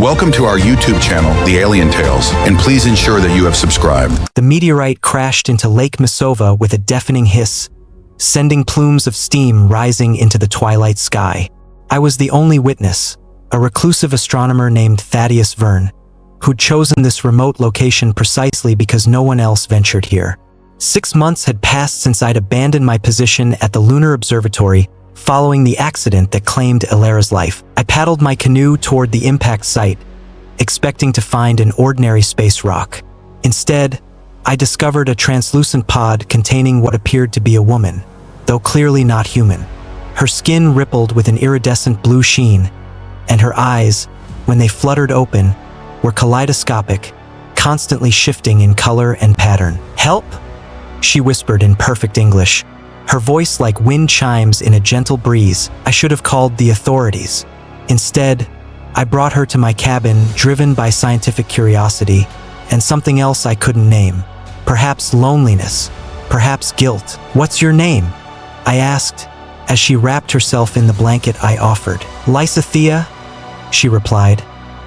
Welcome to our YouTube channel, The Alien Tales, and please ensure that you have subscribed. The meteorite crashed into Lake Misova with a deafening hiss, sending plumes of steam rising into the twilight sky. I was the only witness, a reclusive astronomer named Thaddeus Verne, who'd chosen this remote location precisely because no one else ventured here. 6 months had passed since I'd abandoned my position at the Lunar Observatory following the accident that claimed Ilara's life. I paddled my canoe toward the impact site, expecting to find an ordinary space rock. Instead, I discovered a translucent pod containing what appeared to be a woman, though clearly not human. Her skin rippled with an iridescent blue sheen, and her eyes, when they fluttered open, were kaleidoscopic, constantly shifting in color and pattern. "Help!" she whispered in perfect English, her voice like wind chimes in a gentle breeze. I should have called the authorities. Instead, I brought her to my cabin, driven by scientific curiosity and something else I couldn't name. Perhaps loneliness, perhaps guilt. "What's your name?" I asked, as she wrapped herself in the blanket I offered. "Lysithea," she replied,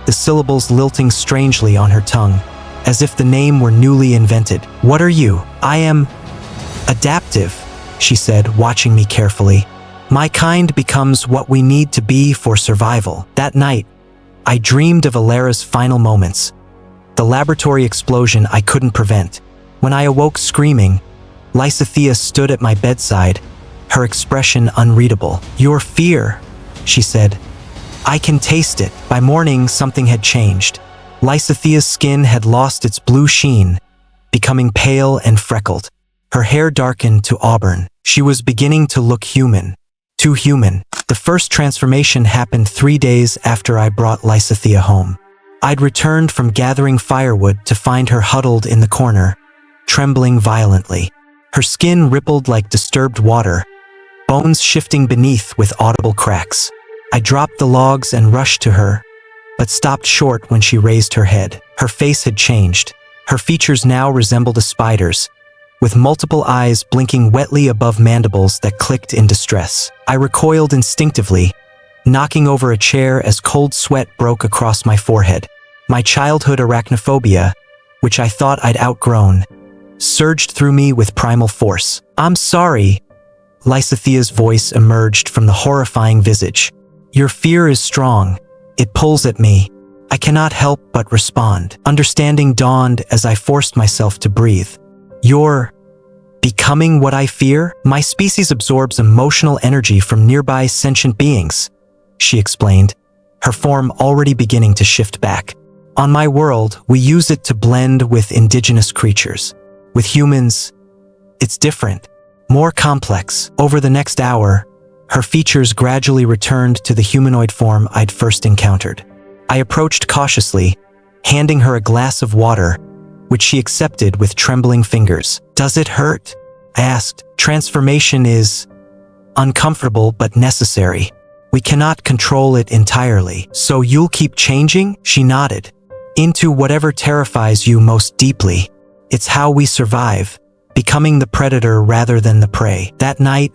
the syllables lilting strangely on her tongue, as if the name were newly invented. "What are you?" "I am adaptive," she said, watching me carefully. "My kind becomes what we need to be for survival." That night, I dreamed of Ilara's final moments, the laboratory explosion I couldn't prevent. When I awoke screaming, Lysithea stood at my bedside, her expression unreadable. "Your fear," she said. "I can taste it." By morning, something had changed. Lysithea's skin had lost its blue sheen, becoming pale and freckled. Her hair darkened to auburn. She was beginning to look human. Too human. The first transformation happened 3 days after I brought Lysithea home. I'd returned from gathering firewood to find her huddled in the corner, trembling violently. Her skin rippled like disturbed water, bones shifting beneath with audible cracks. I dropped the logs and rushed to her, but stopped short when she raised her head. Her face had changed. Her features now resembled a spider's, with multiple eyes blinking wetly above mandibles that clicked in distress. I recoiled instinctively, knocking over a chair as cold sweat broke across my forehead. My childhood arachnophobia, which I thought I'd outgrown, surged through me with primal force. "I'm sorry," Lysithea's voice emerged from the horrifying visage. "Your fear is strong. It pulls at me. I cannot help but respond." Understanding dawned as I forced myself to breathe. "You're becoming what I fear? My species absorbs emotional energy from nearby sentient beings," she explained, her form already beginning to shift back. "On my world, we use it to blend with indigenous creatures. With humans, it's different, more complex." Over the next hour, her features gradually returned to the humanoid form I'd first encountered. I approached cautiously, handing her a glass of water, which she accepted with trembling fingers. "Does it hurt?" I asked. "Transformation is uncomfortable but necessary. We cannot control it entirely." "So you'll keep changing?" She nodded. "Into whatever terrifies you most deeply. It's how we survive, becoming the predator rather than the prey." That night,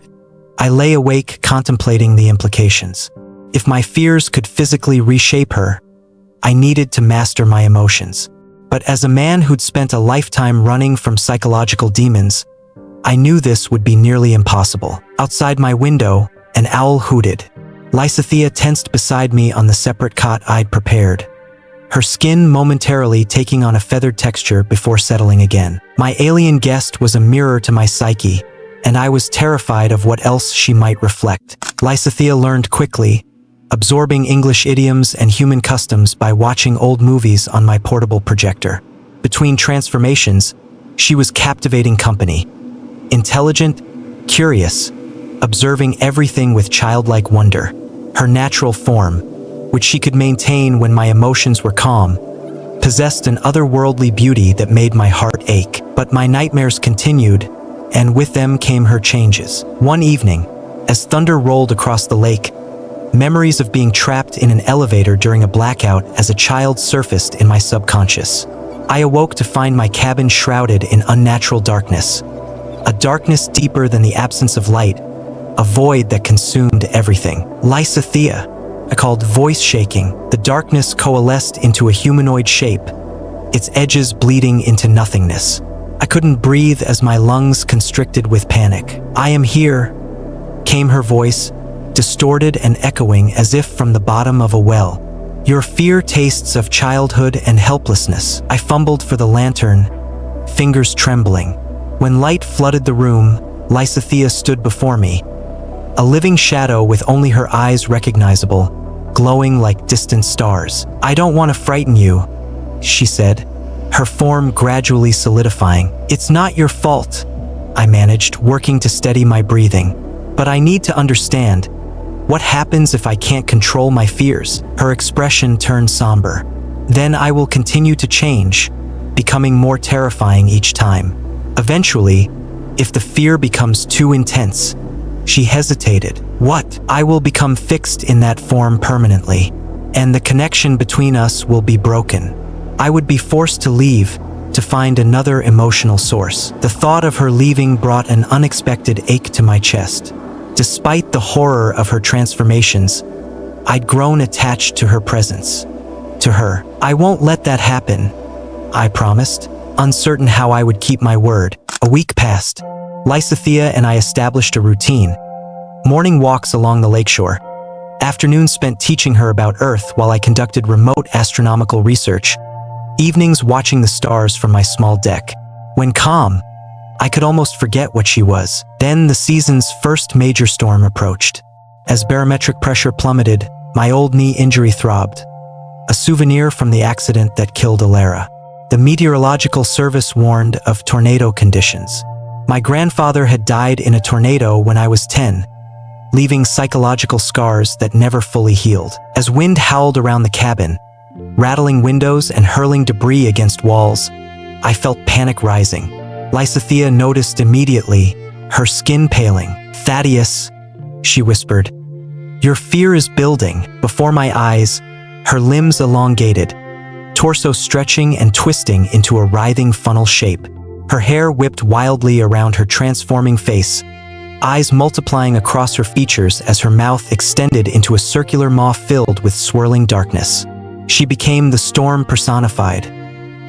I lay awake contemplating the implications. If my fears could physically reshape her, I needed to master my emotions. But as a man who'd spent a lifetime running from psychological demons, I knew this would be nearly impossible. Outside my window, an owl hooted. Lysithea tensed beside me on the separate cot I'd prepared, her skin momentarily taking on a feathered texture before settling again. My alien guest was a mirror to my psyche, and I was terrified of what else she might reflect. Lysithea learned quickly, absorbing English idioms and human customs by watching old movies on my portable projector. Between transformations, she was captivating company. Intelligent, curious, observing everything with childlike wonder. Her natural form, which she could maintain when my emotions were calm, possessed an otherworldly beauty that made my heart ache. But my nightmares continued, and with them came her changes. One evening, as thunder rolled across the lake, memories of being trapped in an elevator during a blackout as a child surfaced in my subconscious. I awoke to find my cabin shrouded in unnatural darkness, a darkness deeper than the absence of light, a void that consumed everything. "Lysithea," I called voice shaking. The darkness coalesced into a humanoid shape, its edges bleeding into nothingness. I couldn't breathe as my lungs constricted with panic. "I am here," came her voice, distorted and echoing as if from the bottom of a well. "Your fear tastes of childhood and helplessness." I fumbled for the lantern, fingers trembling. When light flooded the room, Lysithea stood before me, a living shadow with only her eyes recognizable, glowing like distant stars. "I don't want to frighten you," she said, her form gradually solidifying. "It's not your fault," I managed, working to steady my breathing. "But I need to understand. What happens if I can't control my fears?" Her expression turned somber. "Then I will continue to change, becoming more terrifying each time. Eventually, if the fear becomes too intense," she hesitated. "What? I will become fixed in that form permanently, and the connection between us will be broken. I would be forced to leave, to find another emotional source." The thought of her leaving brought an unexpected ache to my chest. Despite the horror of her transformations, I'd grown attached to her presence, to her. "I won't let that happen," I promised, uncertain how I would keep my word. A week passed. Lysithea and I established a routine. Morning walks along the lakeshore. Afternoons spent teaching her about Earth while I conducted remote astronomical research. Evenings watching the stars from my small deck. When calm, I could almost forget what she was. Then the season's first major storm approached. As barometric pressure plummeted, my old knee injury throbbed, a souvenir from the accident that killed Alara. The meteorological service warned of tornado conditions. My grandfather had died in a tornado when I was 10, leaving psychological scars that never fully healed. As wind howled around the cabin, rattling windows and hurling debris against walls, I felt panic rising. Lysithea noticed immediately, her skin paling. "Thaddeus," she whispered, "your fear is building." Before my eyes, her limbs elongated, torso stretching and twisting into a writhing funnel shape. Her hair whipped wildly around her transforming face, eyes multiplying across her features as her mouth extended into a circular maw filled with swirling darkness. She became the storm personified,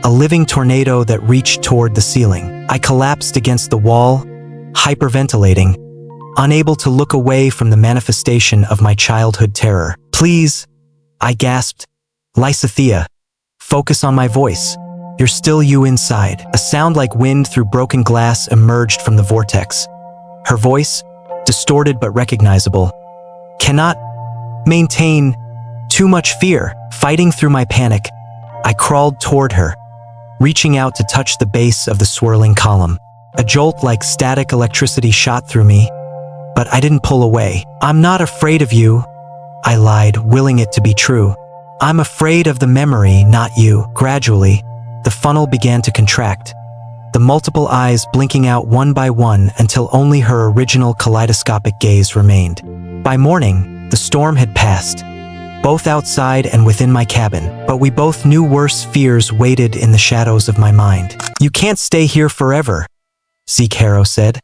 a living tornado that reached toward the ceiling. I collapsed against the wall, hyperventilating, unable to look away from the manifestation of my childhood terror. "Please," I gasped. "Lysithea, focus on my voice. You're still you inside." A sound like wind through broken glass emerged from the vortex. Her voice, distorted but recognizable, "Cannot maintain too much fear." Fighting through my panic, I crawled toward her, reaching out to touch the base of the swirling column. A jolt like static electricity shot through me, but I didn't pull away. "I'm not afraid of you," I lied, willing it to be true. "I'm afraid of the memory, not you." Gradually, the funnel began to contract, the multiple eyes blinking out one by one until only her original kaleidoscopic gaze remained. By morning, the storm had passed, both outside and within my cabin, but we both knew worse fears waited in the shadows of my mind. "You can't stay here forever," Zeke Harrow said,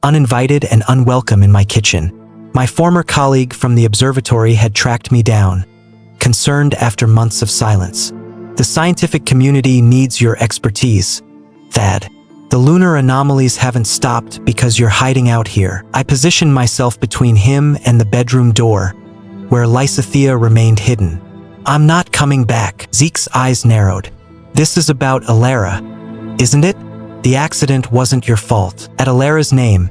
uninvited and unwelcome in my kitchen. My former colleague from the observatory had tracked me down, concerned after months of silence. "The scientific community needs your expertise, Thad. The lunar anomalies haven't stopped because you're hiding out here." I positioned myself between him and the bedroom door, where Lysithea remained hidden. "I'm not coming back." Zeke's eyes narrowed. "This is about Alara, isn't it? The accident wasn't your fault." At Alara's name,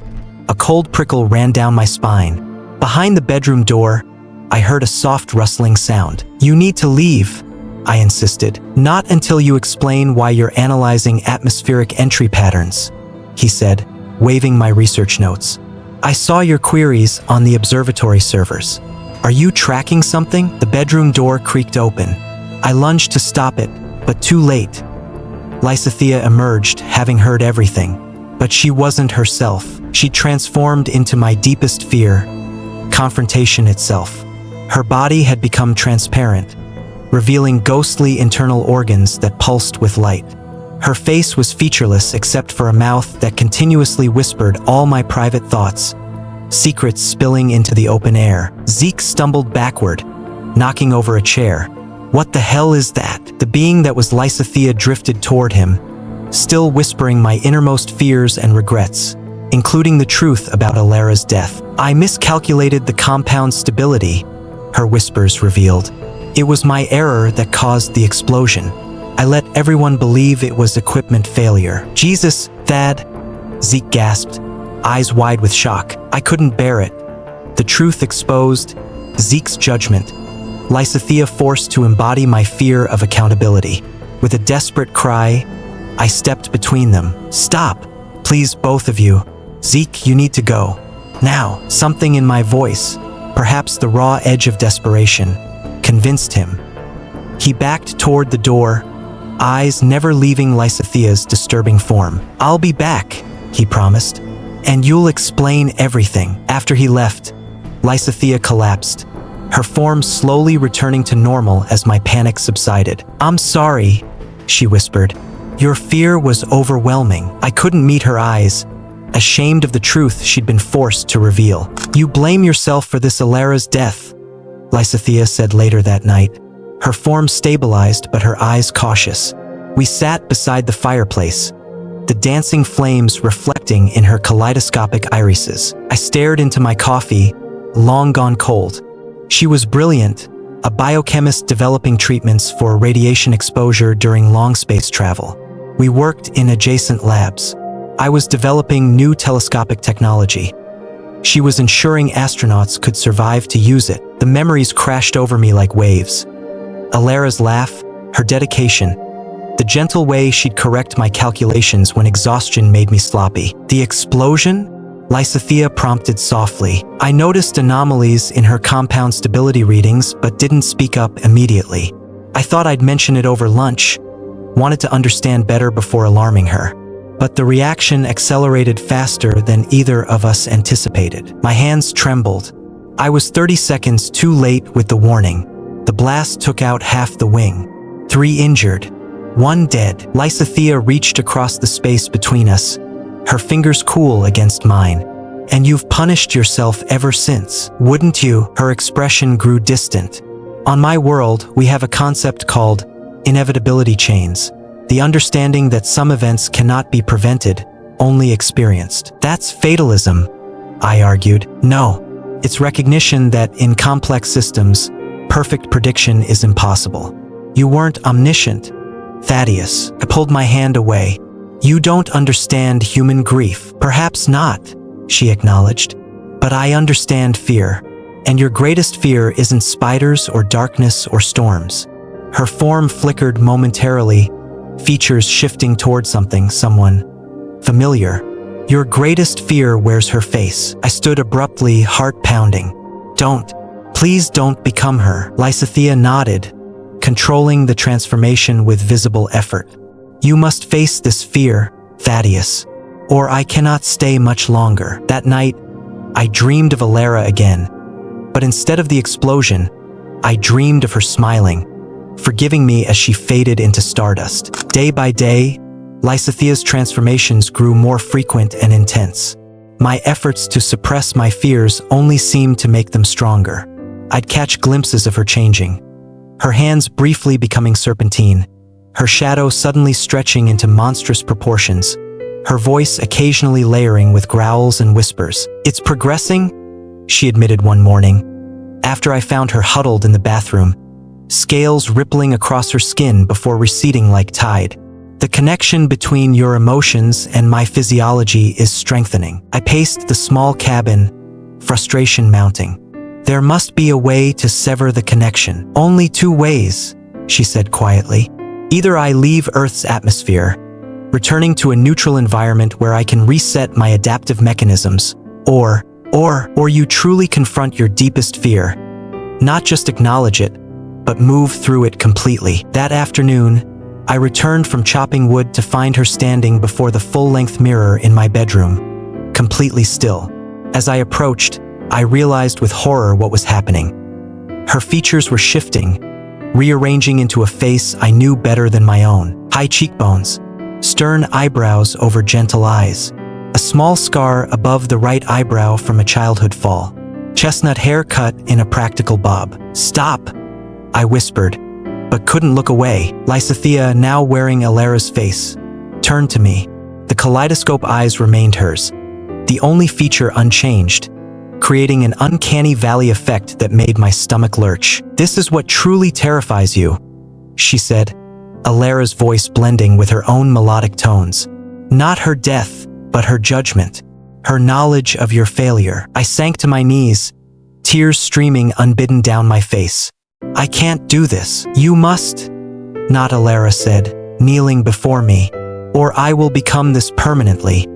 a cold prickle ran down my spine. Behind the bedroom door, I heard a soft rustling sound. "You need to leave," I insisted. "Not until you explain why you're analyzing atmospheric entry patterns," he said, waving my research notes. "I saw your queries on the observatory servers. Are you tracking something?" The bedroom door creaked open. I lunged to stop it, but too late. Lysithea emerged, having heard everything. But she wasn't herself. She transformed into my deepest fear, confrontation itself. Her body had become transparent, revealing ghostly internal organs that pulsed with light. Her face was featureless except for a mouth that continuously whispered all my private thoughts, secrets spilling into the open air. Zeke stumbled backward, knocking over a chair. "What the hell is that?" The being that was Lysithea drifted toward him, still whispering my innermost fears and regrets, including the truth about Alara's death. "I miscalculated the compound's stability," her whispers revealed. "It was my error that caused the explosion. I let everyone believe it was equipment failure." "Jesus, Thad," Zeke gasped, eyes wide with shock. I couldn't bear it. The truth exposed, Zeke's judgment. Lysithea forced to embody my fear of accountability. With a desperate cry, I stepped between them. "Stop, please, both of you. Zeke, you need to go. Now." Something in my voice, perhaps the raw edge of desperation, convinced him. He backed toward the door, eyes never leaving Lysithea's disturbing form. "I'll be back," he promised, "and you'll explain everything." After he left, Lysithea collapsed, her form slowly returning to normal as my panic subsided. "I'm sorry," she whispered. "Your fear was overwhelming." I couldn't meet her eyes, ashamed of the truth she'd been forced to reveal. "You blame yourself for this Alara's death," Lysithea said later that night, her form stabilized but her eyes cautious. We sat beside the fireplace, the dancing flames reflecting in her kaleidoscopic irises. I stared into my coffee, long gone cold. She was brilliant, a biochemist developing treatments for radiation exposure during long space travel. We worked in adjacent labs. I was developing new telescopic technology. She was ensuring astronauts could survive to use it. The memories crashed over me like waves. Alara's laugh, her dedication, the gentle way she'd correct my calculations when exhaustion made me sloppy. "The explosion?" Lysithea prompted softly. I noticed anomalies in her compound stability readings but didn't speak up immediately. I thought I'd mention it over lunch, wanted to understand better before alarming her. But the reaction accelerated faster than either of us anticipated. My hands trembled. I was 30 seconds too late with the warning. The blast took out half the wing. 3 injured, 1 dead. Lysithea reached across the space between us, her fingers cool against mine. "And you've punished yourself ever since, wouldn't you?" Her expression grew distant. "On my world, we have a concept called inevitability chains, the understanding that some events cannot be prevented, only experienced." "That's fatalism," I argued. "No, it's recognition that in complex systems, perfect prediction is impossible. You weren't omniscient, Thaddeus." I pulled my hand away. "You don't understand human grief." "Perhaps not," she acknowledged, "but I understand fear. And your greatest fear isn't spiders or darkness or storms." Her form flickered momentarily, features shifting toward someone familiar. "Your greatest fear wears her face." I stood abruptly, heart pounding. Please don't become her." Lysithea nodded, controlling the transformation with visible effort. "You must face this fear, Thaddeus, or I cannot stay much longer." That night, I dreamed of Alara again, but instead of the explosion, I dreamed of her smiling, forgiving me as she faded into stardust. Day by day, Lysithea's transformations grew more frequent and intense. My efforts to suppress my fears only seemed to make them stronger. I'd catch glimpses of her changing, her hands briefly becoming serpentine, her shadow suddenly stretching into monstrous proportions, her voice occasionally layering with growls and whispers. "It's progressing," she admitted one morning, after I found her huddled in the bathroom, scales rippling across her skin before receding like tide. "The connection between your emotions and my physiology is strengthening." I paced the small cabin, frustration mounting. "There must be a way to sever the connection." "Only 2 ways," she said quietly. "Either I leave Earth's atmosphere, returning to a neutral environment where I can reset my adaptive mechanisms, or you truly confront your deepest fear, not just acknowledge it, but move through it completely." That afternoon, I returned from chopping wood to find her standing before the full-length mirror in my bedroom, completely still. As I approached, I realized with horror what was happening. Her features were shifting, rearranging into a face I knew better than my own. High cheekbones, stern eyebrows over gentle eyes, a small scar above the right eyebrow from a childhood fall, chestnut hair cut in a practical bob. "Stop," I whispered, but couldn't look away. Lysithea, now wearing Alara's face, turned to me. The kaleidoscope eyes remained hers, the only feature unchanged, creating an uncanny valley effect that made my stomach lurch. "This is what truly terrifies you," she said, Alara's voice blending with her own melodic tones. "Not her death, but her judgment, her knowledge of your failure." I sank to my knees, tears streaming unbidden down my face. "I can't do this." "You must," not Alara said, kneeling before me, "or I will become this permanently,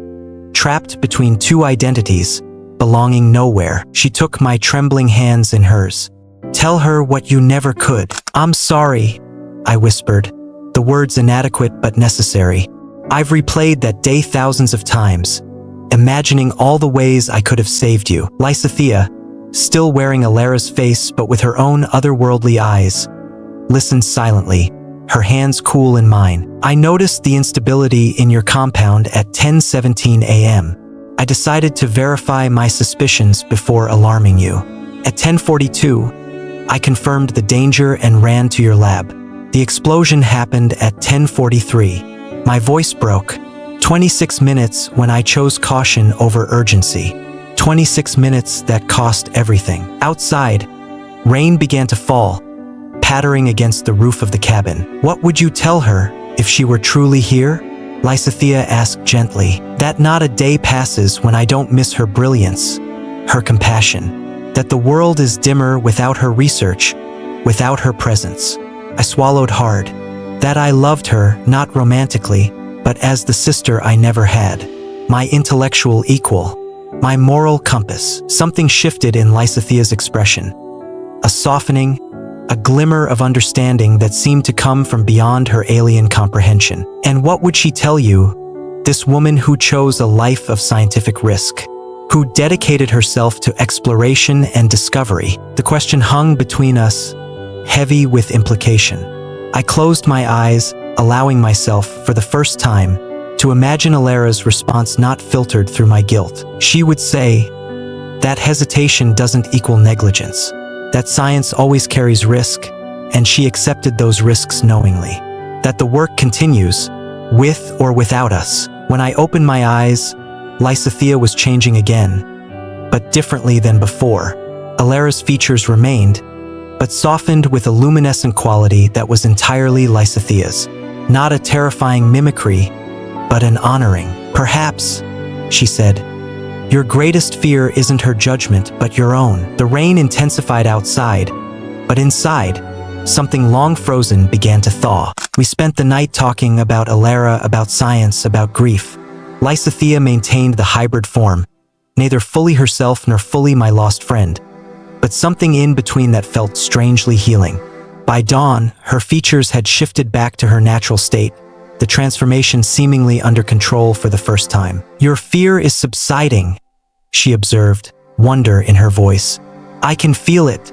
trapped between two identities, belonging nowhere." She took my trembling hands in hers. "Tell her what you never could." "I'm sorry," I whispered, the words inadequate but necessary. "I've replayed that day thousands of times, imagining all the ways I could have saved you." Lysithea, still wearing Alara's face but with her own otherworldly eyes, listened silently, her hands cool in mine. "I noticed the instability in your compound at 10:17 a.m. I decided to verify my suspicions before alarming you. At 10:42, I confirmed the danger and ran to your lab. The explosion happened at 10:43. My voice broke. 26 minutes when I chose caution over urgency. 26 minutes that cost everything. Outside, rain began to fall, pattering against the roof of the cabin. "What would you tell her if she were truly here?" Lysithea asked gently. "That not a day passes when I don't miss her brilliance, her compassion. That the world is dimmer without her research, without her presence." I swallowed hard. That I loved her, not romantically, but as the sister I never had. My intellectual equal. My moral compass. Something shifted in Lysithea's expression. A softening, a glimmer of understanding that seemed to come from beyond her alien comprehension. "And what would she tell you, this woman who chose a life of scientific risk, who dedicated herself to exploration and discovery?" The question hung between us, heavy with implication. I closed my eyes, allowing myself, for the first time, to imagine Alara's response not filtered through my guilt. She would say, that hesitation doesn't equal negligence, that science always carries risk, and she accepted those risks knowingly. That the work continues, with or without us. When I opened my eyes, Lysithea was changing again, but differently than before. Alara's features remained, but softened with a luminescent quality that was entirely Lysithea's. Not a terrifying mimicry, but an honoring. "Perhaps," she said, "your greatest fear isn't her judgment, but your own." The rain intensified outside, but inside, something long frozen began to thaw. We spent the night talking about Alara, about science, about grief. Lysithea maintained the hybrid form, neither fully herself nor fully my lost friend, but something in between that felt strangely healing. By dawn, her features had shifted back to her natural state, the transformation seemingly under control for the first time. "Your fear is subsiding," she observed, wonder in her voice. "I can feel it,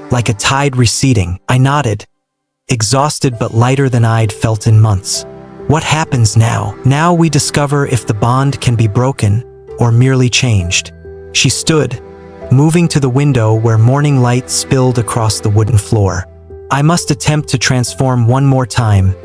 like a tide receding." I nodded, exhausted but lighter than I'd felt in months. "What happens now?" "Now we discover if the bond can be broken or merely changed." She stood, moving to the window where morning light spilled across the wooden floor. "I must attempt to transform one more time,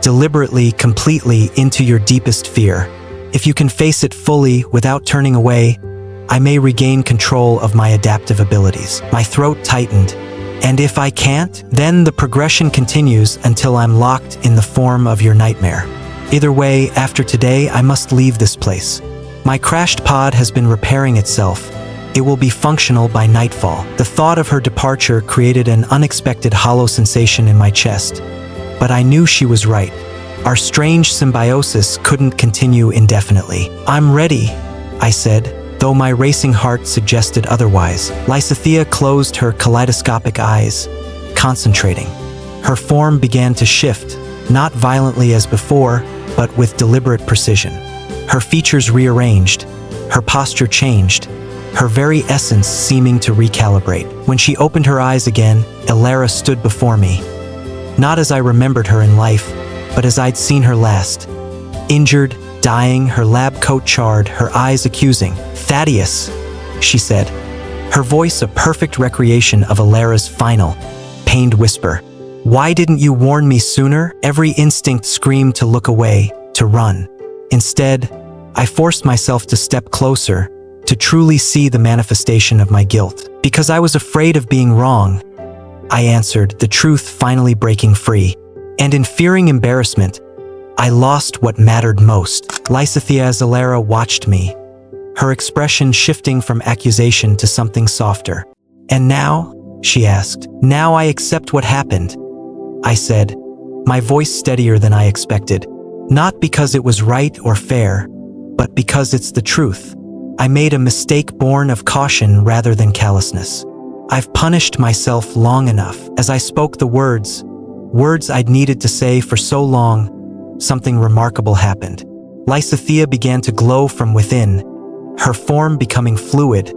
deliberately, completely, into your deepest fear. If you can face it fully without turning away, I may regain control of my adaptive abilities." My throat tightened. "And if I can't?" "Then the progression continues until I'm locked in the form of your nightmare. Either way, after today, I must leave this place. My crashed pod has been repairing itself. It will be functional by nightfall." The thought of her departure created an unexpected hollow sensation in my chest. But I knew she was right. Our strange symbiosis couldn't continue indefinitely. "I'm ready," I said, though my racing heart suggested otherwise. Lysithea closed her kaleidoscopic eyes, concentrating. Her form began to shift, not violently as before, but with deliberate precision. Her features rearranged, her posture changed, her very essence seeming to recalibrate. When she opened her eyes again, Alara stood before me. Not as I remembered her in life, but as I'd seen her last. Injured, dying, her lab coat charred, her eyes accusing. "Thaddeus," she said, her voice a perfect recreation of Alara's final, pained whisper. Why didn't you warn me sooner? Every instinct screamed to look away, to run. Instead, I forced myself to step closer, to truly see the manifestation of my guilt. Because I was afraid of being wrong, I answered, the truth finally breaking free. And in fearing embarrassment, I lost what mattered most. Lysithea Zalera watched me, her expression shifting from accusation to something softer. And now? She asked. Now I accept what happened, I said, my voice steadier than I expected. Not because it was right or fair, but because it's the truth. I made a mistake born of caution rather than callousness. I've punished myself long enough. As I spoke the words I'd needed to say for so long, something remarkable happened. Lysithea began to glow from within, her form becoming fluid,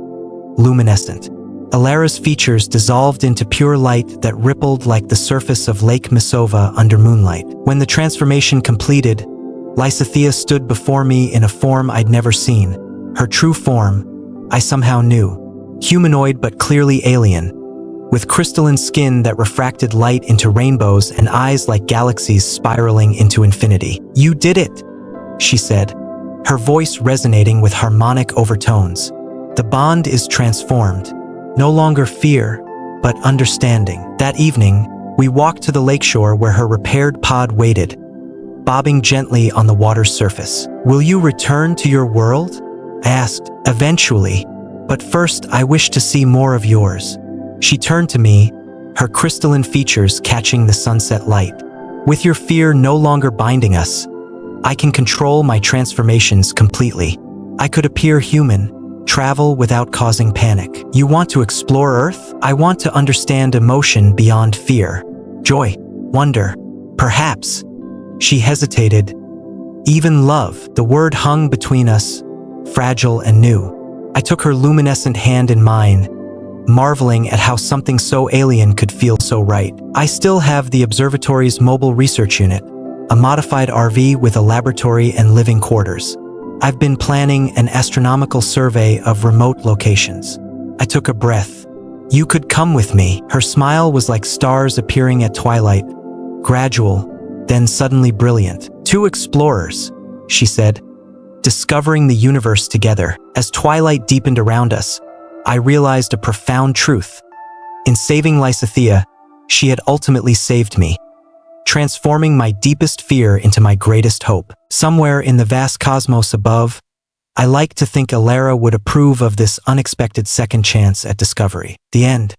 luminescent. Alara's features dissolved into pure light that rippled like the surface of Lake Misova under moonlight. When the transformation completed, Lysithea stood before me in a form I'd never seen. Her true form, I somehow knew. Humanoid but clearly alien, with crystalline skin that refracted light into rainbows and eyes like galaxies spiraling into infinity. You did it, she said, her voice resonating with harmonic overtones. The bond is transformed. No longer fear, but understanding. That evening, we walked to the lakeshore where her repaired pod waited, bobbing gently on the water's surface. Will you return to your world? I asked. Eventually, but first I wish to see more of yours. She turned to me, her crystalline features catching the sunset light. With your fear no longer binding us, I can control my transformations completely. I could appear human, travel without causing panic. You want to explore Earth? I want to understand emotion beyond fear. Joy, wonder, perhaps. She hesitated. Even love. The word hung between us, fragile and new. I took her luminescent hand in mine, marveling at how something so alien could feel so right. I still have the observatory's mobile research unit, a modified RV with a laboratory and living quarters. I've been planning an astronomical survey of remote locations. I took a breath. You could come with me. Her smile was like stars appearing at twilight, gradual, then suddenly brilliant. Two explorers, she said, discovering the universe together. As twilight deepened around us, I realized a profound truth. In saving Lysithea, she had ultimately saved me, transforming my deepest fear into my greatest hope. Somewhere in the vast cosmos above, I like to think Alara would approve of this unexpected second chance at discovery. The end.